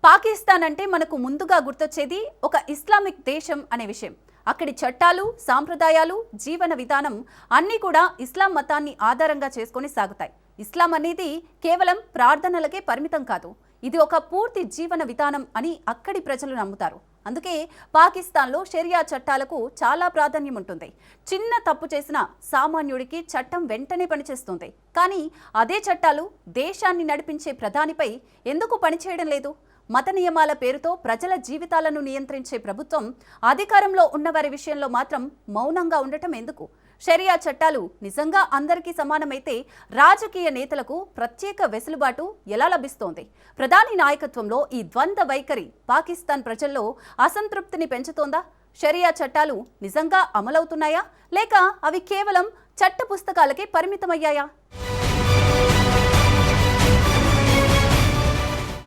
పాకిస్తాన్ అంటే మనకు ముందుగా గుర్తొచ్చేది ఒక ఇస్లామిక్ దేశం అనే విషయం. అక్కడి చట్టాలు, సాంప్రదాయాలు, జీవన విధానం అన్నీ కూడా ఇస్లాం మతాన్ని ఆధారంగా చేసుకొని సాగుతాయి. ఇస్లాం అనేది కేవలం ప్రార్థనలకే పరిమితం కాదు, ఇది ఒక పూర్తి జీవన విధానం అని అక్కడి ప్రజలు నమ్ముతారు. అందుకే పాకిస్తాన్లో షరియా చట్టాలకు చాలా ప్రాధాన్యం ఉంటుంది. చిన్న తప్పు చేసిన సామాన్యుడికి చట్టం వెంటనే పనిచేస్తుంది. కానీ అదే చట్టాలు దేశాన్ని నడిపించే ప్రధానిపై ఎందుకు పనిచేయడం లేదు? మత నియమాల పేరుతో ప్రజల జీవితాలను నియంత్రించే ప్రభుత్వం అధికారంలో ఉన్నవారి విషయంలో మాత్రం మౌనంగా ఉండటం ఎందుకు? షరియా చట్టాలు నిజంగా అందరికీ సమానమైతే రాజకీయ నేతలకు ప్రత్యేక వెసులుబాటు ఎలా లభిస్తోంది? ప్రధాని నాయకత్వంలో ఈ ద్వంద్వ వైఖరి పాకిస్తాన్ ప్రజల్లో అసంతృప్తిని పెంచుతోందా? షరియా చట్టాలు నిజంగా అమలవుతున్నాయా, లేక అవి కేవలం చట్ట పుస్తకాలకే పరిమితమయ్యాయా?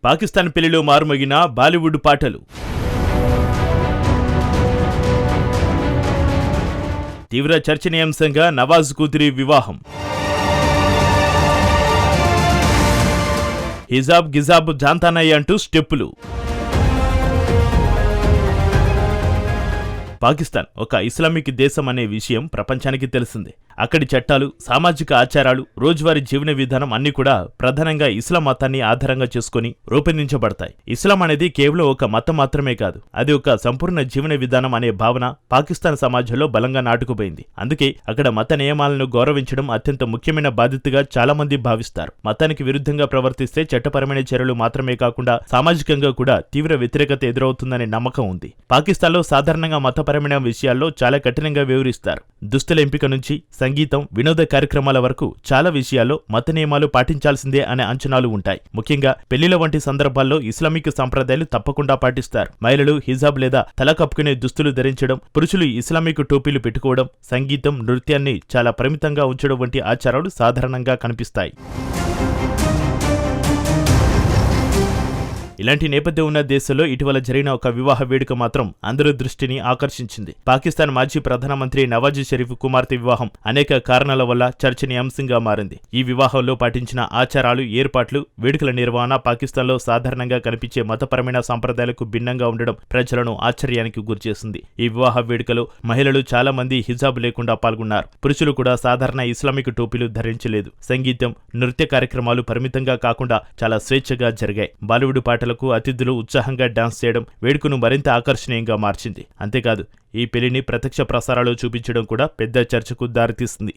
పాకిస్తాన్ పెళ్లిలో మారుమోగిన బాలీవుడ్ పాటలు. తీవ్ర చర్చనీయాంశంగా నవాజ్ కూతురి వివాహం. హిజాబ్ గిజాబ్ జాంతానయ్య అంటూ స్టెప్పులు. పాకిస్తాన్ ఒక ఇస్లామిక్ దేశం అనే విషయం ప్రపంచానికి తెలిసిందే. అక్కడి చట్టాలు, సామాజిక ఆచారాలు, రోజువారీ జీవన విధానం అన్నీ కూడా ప్రధానంగా ఇస్లాం మతాన్ని ఆధారంగా చేసుకుని రూపొందించబడతాయి. ఇస్లాం అనేది కేవలం ఒక మతం మాత్రమే కాదు, అది ఒక సంపూర్ణ జీవన విధానం అనే భావన పాకిస్తాన్ సమాజంలో బలంగా నాటుకుపోయింది. అందుకే అక్కడ మత నియమాలను గౌరవించడం అత్యంత ముఖ్యమైన బాధ్యతగా చాలా మంది భావిస్తారు. మతానికి విరుద్ధంగా ప్రవర్తిస్తే చట్టపరమైన చర్యలు మాత్రమే కాకుండా సామాజికంగా కూడా తీవ్ర వ్యతిరేకత ఎదురవుతుందనే నమ్మకం ఉంది. పాకిస్తాన్లో సాధారణంగా మతపరమైన విషయాల్లో చాలా కఠినంగా వివరిస్తారు. దుస్తుల ఎంపిక నుంచి సంగీతం, వినోద కార్యక్రమాల వరకు చాలా విషయాల్లో మత నియమాలు పాటించాల్సిందే అనే అంచనాలు ఉంటాయి. ముఖ్యంగా పెళ్లిల వంటి సందర్భాల్లో ఇస్లామిక్ సంప్రదాయాలు తప్పకుండా పాటిస్తారు. మహిళలు హిజాబ్ లేదా తల కప్పుకునే దుస్తులు ధరించడం, పురుషులు ఇస్లామిక్ టోపీలు పెట్టుకోవడం, సంగీతం, నృత్యాన్ని చాలా పరిమితంగా ఉంచడం వంటి ఆచారాలు సాధారణంగా కనిపిస్తాయి. ఇలాంటి నేపథ్యం ఉన్న దేశంలో ఇటీవల జరిగిన ఒక వివాహ వేడుక మాత్రం అందరి దృష్టిని ఆకర్షించింది. పాకిస్తాన్ మాజీ ప్రధానమంత్రి నవాజ్ షరీఫ్ కుమార్తె వివాహం అనేక కారణాల వల్ల చర్చనీయాంశంగా మారింది. ఈ వివాహంలో పాటించిన ఆచారాలు, ఏర్పాట్లు, వేడుకల నిర్వహణ పాకిస్తాన్లో సాధారణంగా కనిపించే మతపరమైన సంప్రదాయాలకు భిన్నంగా ఉండడం ప్రజలను ఆశ్చర్యానికి గురిచేసింది. ఈ వివాహ వేడుకలో మహిళలు చాలా మంది హిజాబ్ లేకుండా పాల్గొన్నారు. పురుషులు కూడా సాధారణ ఇస్లామిక్ టోపీలు ధరించలేదు. సంగీతం, నృత్య కార్యక్రమాలు పరిమితంగా కాకుండా చాలా స్వేచ్ఛగా జరిగాయి. బాలీవుడ్ పాటలు అతిథులు ఉత్సాహంగా డాన్స్ చేయడం వేడుకను మరింత ఆకర్షణీయంగా మార్చింది. అంతేకాదు, ఈ పెళ్లిని ప్రత్యక్ష ప్రసారాలు చూపించడం కూడా పెద్ద చర్చకు దారితీస్తుంది.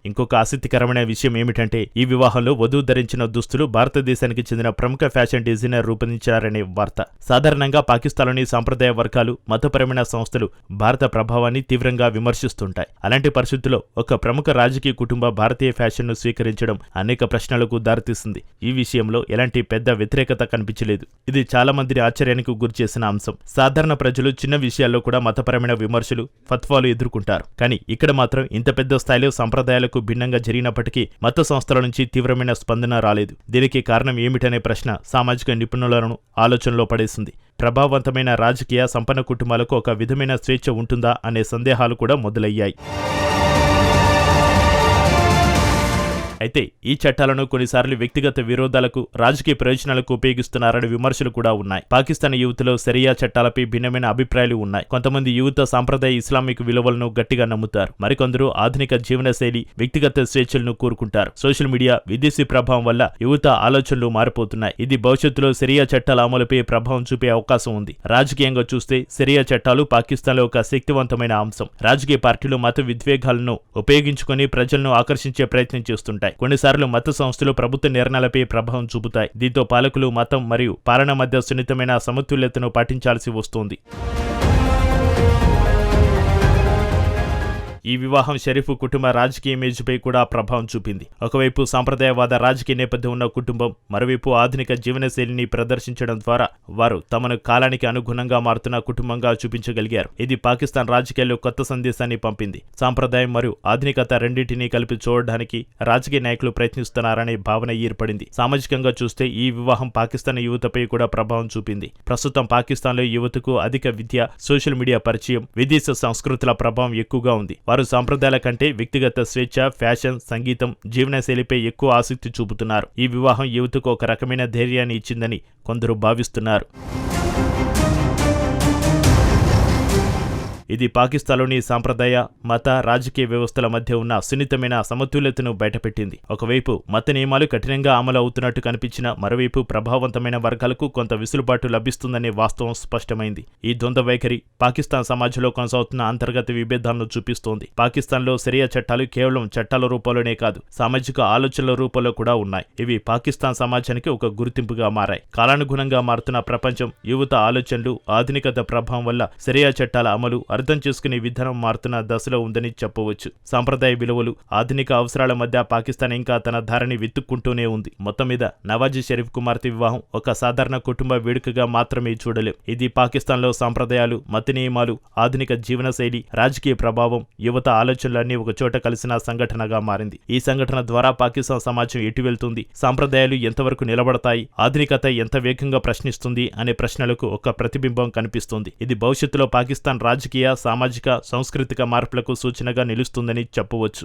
ఇంకొక ఆసక్తికరమైన విషయం ఏమిటంటే, ఈ వివాహంలో వధువు ధరించిన దుస్తులు భారతదేశానికి చెందిన ప్రముఖ ఫ్యాషన్ డిజైనర్ రూపొందించారనే వార్త. సాధారణంగా పాకిస్తాన్లోని సాంప్రదాయ వర్గాలు, మతపరమైన సంస్థలు భారత ప్రభావాన్ని తీవ్రంగా విమర్శిస్తుంటాయి. అలాంటి పరిస్థితుల్లో ఒక ప్రముఖ రాజకీయ కుటుంబ భారతీయ ఫ్యాషన్ను స్వీకరించడం అనేక ప్రశ్నలకు దారితీస్తుంది. ఈ విషయంలో ఎలాంటి పెద్ద వ్యతిరేకత కనిపించలేదు. ఇది చాలా మందిని ఆశ్చర్యానికి గురిచేసిన అంశం. సాధారణ ప్రజలు చిన్న విషయాల్లో కూడా మతపరమైన విమర్శలు, ఫత్వాలు ఎదుర్కొంటారు. కానీ ఇక్కడ మాత్రం ఇంత పెద్ద స్థాయిలో సంప్రదాయాలకు భిన్నంగా జరిగినప్పటికీ మత సంస్థల నుంచి తీవ్రమైన స్పందన రాలేదు. దీనికి కారణం ఏమిటనే ప్రశ్న సామాజిక నిపుణులను ఆలోచనలో పడేసింది. ప్రభావవంతమైన రాజకీయ సంపన్న కుటుంబాలకు ఒక విధమైన స్వేచ్ఛ ఉంటుందా అనే సందేహాలు కూడా మొదలయ్యాయి. అయితే ఈ చట్టాలను కొన్నిసార్లు వ్యక్తిగత విరోధాలకు, రాజకీయ ప్రయోజనాలకు ఉపయోగిస్తున్నారనే విమర్శలు కూడా ఉన్నాయి. పాకిస్తాన్ యువతలో షరియా చట్టాలపై భిన్నమైన అభిప్రాయాలు ఉన్నాయి. కొంతమంది యువత సాంప్రదాయ ఇస్లామిక్ విలువలను గట్టిగా నమ్ముతారు. మరికొందరు ఆధునిక జీవనశైలి, వ్యక్తిగత స్వేచ్ఛలను కోరుకుంటారు. సోషల్ మీడియా, విదేశీ ప్రభావం వల్ల యువత ఆలోచనలు మారిపోతున్నాయి. ఇది భవిష్యత్తులో షరియా చట్టాల అమలుపై ప్రభావం చూపే అవకాశం ఉంది. రాజకీయంగా చూస్తే షరియా చట్టాలు పాకిస్తాన్లో ఒక శక్తివంతమైన అంశం. రాజకీయ పార్టీలు మత విద్వేగాలను ఉపయోగించుకుని ప్రజలను ఆకర్షించే ప్రయత్నం చేస్తుంటాయి. కొన్నిసార్లు మత సంస్థలు ప్రభుత్వ నిర్ణయాలపై ప్రభావం చూపుతాయి. దీంతో పాలకులు మతం మరియు పాలన మధ్య సున్నితమైన సమతుల్యతను పాటించాల్సి వస్తోంది. ఈ వివాహం షరీఫ్ కుటుంబ రాజకీయ ఇమేజ్పై కూడా ప్రభావం చూపింది. ఒకవైపు సాంప్రదాయవాద రాజకీయ నేపథ్యం ఉన్న కుటుంబం, మరోవైపు ఆధునిక జీవనశైలిని ప్రదర్శించడం ద్వారా వారు తమను కాలానికి అనుగుణంగా మారుతున్న కుటుంబంగా చూపించగలిగారు. ఇది పాకిస్తాన్ రాజకీయాల్లో కొత్త సందేశాన్ని పంపింది. సాంప్రదాయం మరియు ఆధునికత రెండింటినీ కలిపి చూడడానికి రాజకీయ నాయకులు ప్రయత్నిస్తున్నారనే భావన ఏర్పడింది. సామాజికంగా చూస్తే ఈ వివాహం పాకిస్తాన్ యువతపై కూడా ప్రభావం చూపింది. ప్రస్తుతం పాకిస్తాన్లో యువతకు అధిక విద్య, సోషల్ మీడియా పరిచయం, విదేశీ సంస్కృతుల ప్రభావం ఎక్కువగా ఉంది. వారు వారు సాంప్రదాయాల కంటే వ్యక్తిగత స్వేచ్ఛ, ఫ్యాషన్, సంగీతం, జీవనశైలిపై ఎక్కువ ఆసక్తి చూపుతున్నారు. ఈ వివాహం యువతకు ఒక రకమైన ధైర్యాన్ని ఇచ్చిందని కొందరు భావిస్తున్నారు. ఇది పాకిస్తాన్లోని సాంప్రదాయ, మత, రాజకీయ వ్యవస్థల మధ్య ఉన్న సున్నితమైన సమతుల్యతను బయటపెట్టింది. ఒకవైపు మత నియమాలు కఠినంగా అమలు అవుతున్నట్టు కనిపించినా మరోవైపు ప్రభావవంతమైన వర్గాలకు కొంత విసులుబాటు లభిస్తుందనే వాస్తవం స్పష్టమైంది. ఈ ద్వంద్వ వైఖరి పాకిస్తాన్ సమాజంలో కొనసాగుతున్న అంతర్గత విభేదాలను చూపిస్తోంది. పాకిస్తాన్లో షరియా చట్టాలు కేవలం చట్టాల రూపంలోనే కాదు, సామాజిక ఆలోచనల రూపంలో కూడా ఉన్నాయి. ఇవి పాకిస్తాన్ సమాజానికి ఒక గుర్తింపుగా మారాయి. కాలానుగుణంగా మారుతున్న ప్రపంచం, యువత ఆలోచనలు, ఆధునికత ప్రభావం వల్ల షరియా చట్టాల అమలు, అర్థం చేసుకునే విధానం మారుతున్న దశలో ఉందని చెప్పవచ్చు. సాంప్రదాయ విలువలు, ఆధునిక అవసరాల మధ్య పాకిస్తాన్ ఇంకా తన ధారని వెతుక్కుంటూనే ఉంది. మొత్తం మీద నవాజ్ షరీఫ్ కుమార్తె వివాహం ఒక సాధారణ కుటుంబ వేడుకగా మాత్రమే చూడలేం. ఇది పాకిస్తాన్లో సాంప్రదాయాలు, మత నియమాలు, ఆధునిక జీవనశైలి, రాజకీయ ప్రభావం, యువత ఆలోచనలన్నీ ఒక చోట కలిసిన సంఘటనగా మారింది. ఈ సంఘటన ద్వారా పాకిస్తాన్ సమాజం ఎటు వెళ్తుంది, సాంప్రదాయాలు ఎంతవరకు నిలబడతాయి, ఆధునికత ఎంత వేగంగా ప్రశ్నిస్తుంది అనే ప్రశ్నలకు ఒక ప్రతిబింబం కనిపిస్తుంది. ఇది భవిష్యత్తులో పాకిస్తాన్ రాజకీయ, సామాజిక, సాంస్కృతిక మార్పులకు సూచనగా నిలుస్తుందని చెప్పవచ్చు.